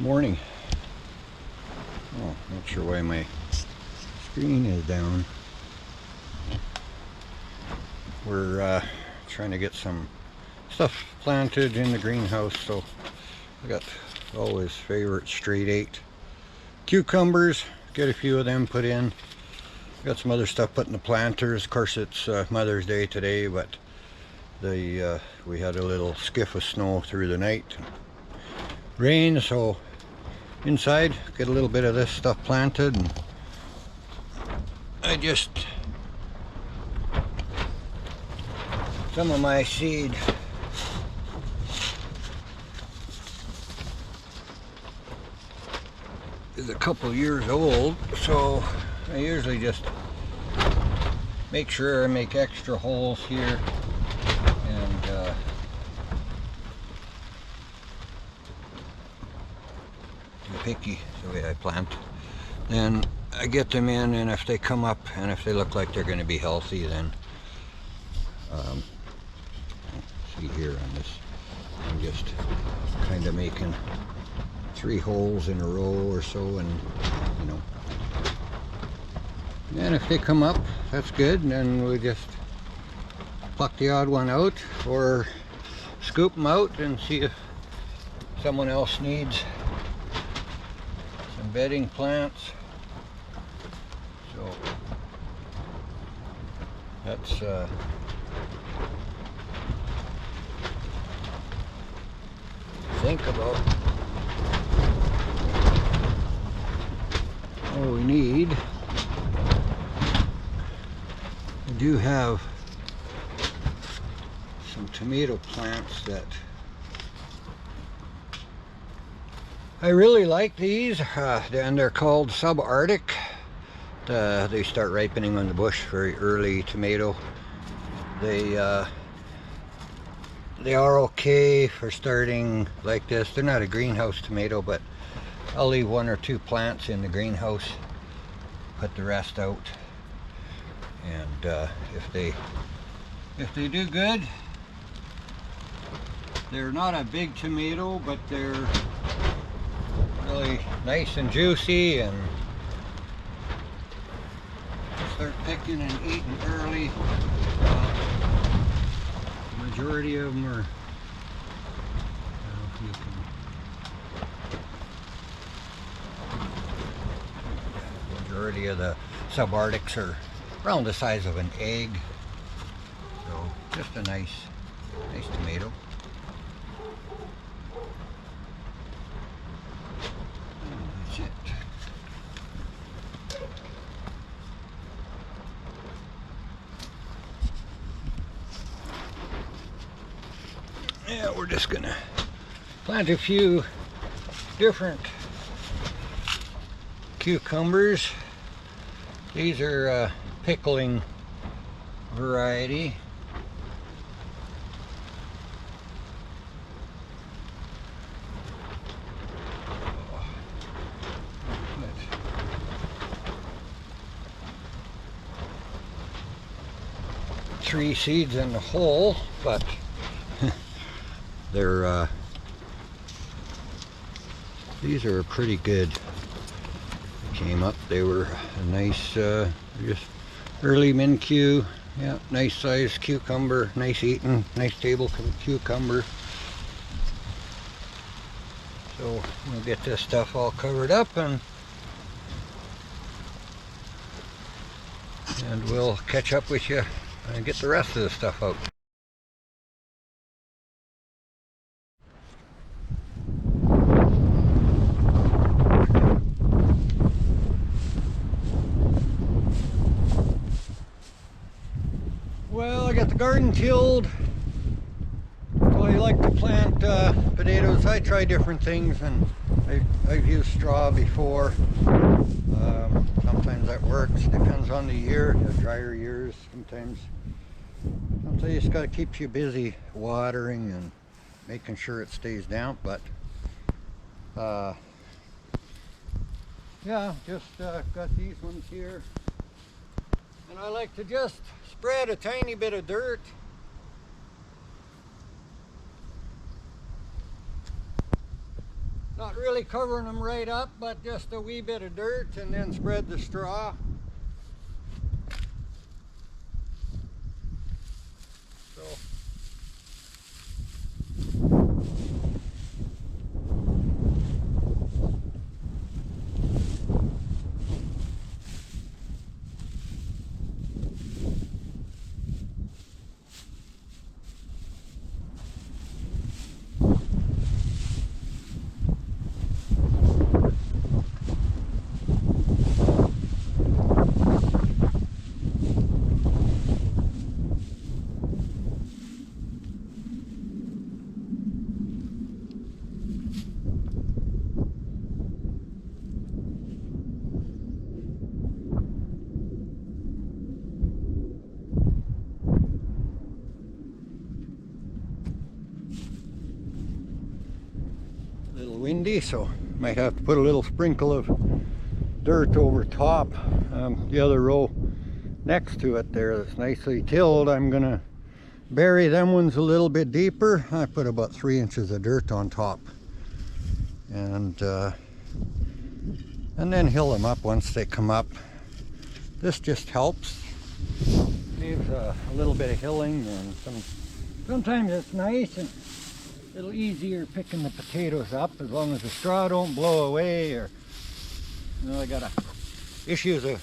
Morning. Oh, not sure why my screen is down. We're trying to get some stuff planted in the greenhouse, so I got always favorite straight 8 cucumbers. Get a few of them put in. Got some other stuff put in the planters. Of course, it's Mother's Day today, but we had a little skiff of snow through the night, rain, so inside get a little bit of this stuff planted. And I just some of my seed is a couple years old, so I usually just make sure I make extra holes here and picky the way I plant. Then I get them in, and if they come up and if they look like they're going to be healthy, then see here on this, I'm just kind of making 3 holes in a row or so, and you know, and if they come up, that's good, and then we just pluck the odd one out or scoop them out and see if someone else needs some bedding plants. So that's think about all we need. We do have some tomato plants that I really like. These and they're called subarctic. They start ripening on the bush very early. Tomato, they are okay for starting like this. They're not a greenhouse tomato, but I'll leave 1 or 2 plants in the greenhouse, put the rest out, and if they do good, they're not a big tomato, but they're really nice and juicy, and start picking and eating early. The majority of them are, majority of the subarctics are around the size of an egg, so just a nice tomato. That's it. Yeah, we're just gonna plant a few different cucumbers. These are pickling variety. Three seeds in the hole, but they're these are pretty good. They came up. They were a nice, just early min-cu. Yeah, nice size cucumber, nice eating, nice table cucumber. So we'll get this stuff all covered up, and we'll catch up with you and get the rest of the stuff out. Well, I got the garden tilled. So I like to plant potatoes. I try different things, and I've used straw before. Sometimes that works. Depends on the year. The drier years, sometimes you just got to keep you busy watering and making sure it stays damp. But yeah, just got these ones here, and I like to just spread a tiny bit of dirt not Not really covering them right up, but just a wee bit of dirt, and then spread the straw. So windy, so might have to put a little sprinkle of dirt over top. The other row next to it there that's nicely tilled, I'm gonna bury them ones a little bit deeper. I put about 3 inches of dirt on top, and then hill them up once they come up. This just helps, saves a little bit of hilling, and sometimes it's nice and a little easier picking the potatoes up, as long as the straw don't blow away. Or, you know, I got issues of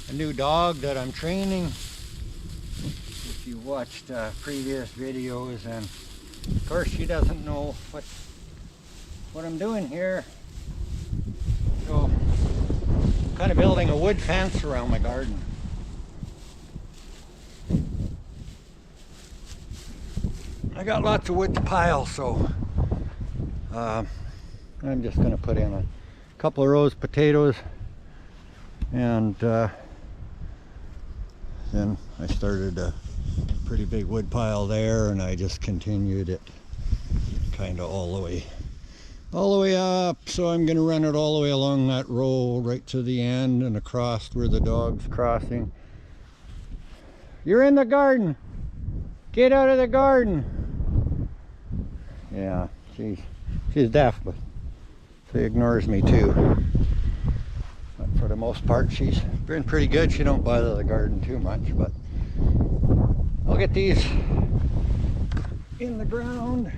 a new dog that I'm training. If you watched previous videos, and of course she doesn't know what I'm doing here. So I'm kind of building a wood fence around my garden. I got lots of wood to pile, so I'm just going to put in a couple of rows of potatoes, and then I started a pretty big wood pile there, and I just continued it kind of all the way up. So I'm going to run it all the way along that row right to the end and across where the dog's crossing. You're in the garden. Get out of the garden. Yeah, she's deaf, but she ignores me too. But for the most part, she's been pretty good. She don't bother the garden too much, but I'll get these in the ground.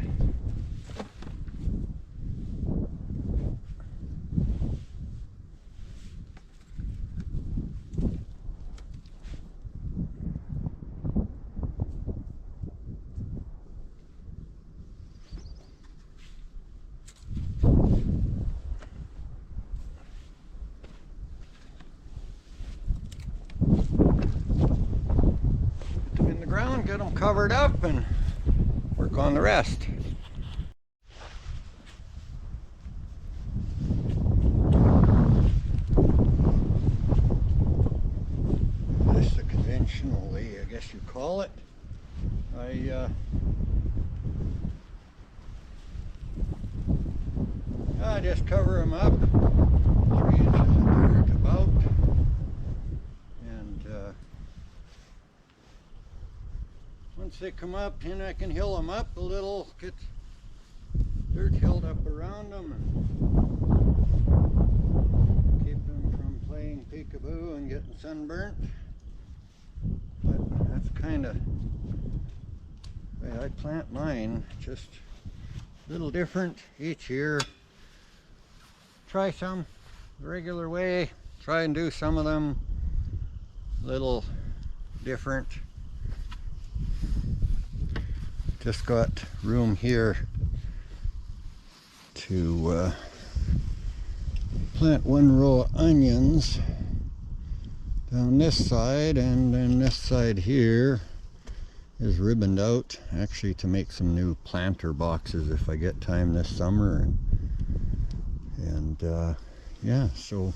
Get them covered up and work on the rest. This the conventional way, I guess you call it. I just cover them up, 3 inches of dirt about, and once they come up, then I can hill them up a little, get dirt hilled up around them, and keep them from playing peekaboo and getting sunburnt. But that's kind of the way I plant mine, just a little different each year. Try some the regular way, try and do some of them a little different. Just got room here to plant one row of onions down this side, and then this side here is ribboned out, actually to make some new planter boxes if I get time this summer. And yeah, so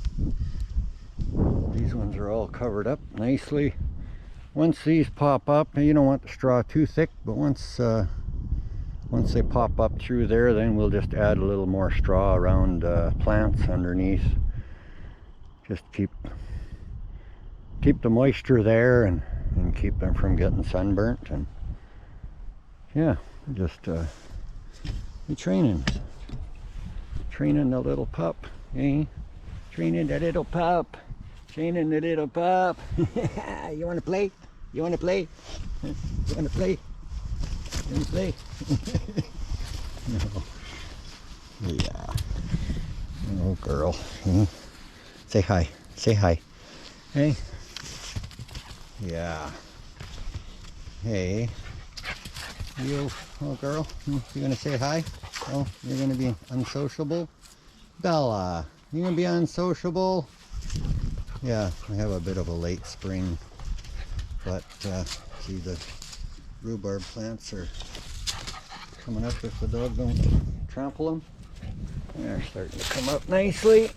these ones are all covered up nicely. Once these pop up, you don't want the straw too thick, but once they pop up through there, then we'll just add a little more straw around plants underneath. Just keep the moisture there, and keep them from getting sunburnt. And yeah, just be training Training the little pup, eh? Training the little pup. Training the little pup. You want to play? You want to play? You want to play? You want to play? No. Yeah. Oh, girl. Hmm? Say hi. Say hi. Hey. Yeah. Hey. You, oh, girl. You gonna say hi? Oh, you're gonna be unsociable? Bella, you gonna be unsociable? Yeah, I have a bit of a late spring, but see, the rhubarb plants are coming up if the dog don't trample them. They're starting to come up nicely.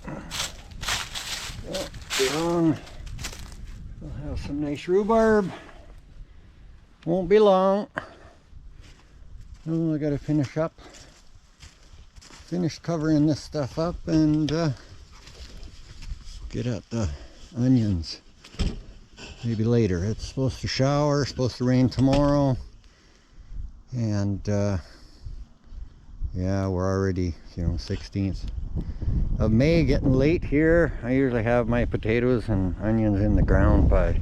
Won't be long. We'll have some nice rhubarb. Won't be long. Oh, I gotta finish covering this stuff up and get at the onions maybe later. It's supposed to shower, supposed to rain tomorrow, and yeah, we're already, 16th of May, getting late here. I usually have my potatoes and onions in the ground by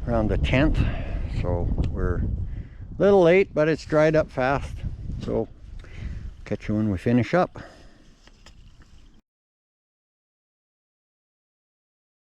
around the 10th, so we're a little late, but it's dried up fast, so catch you when we finish up.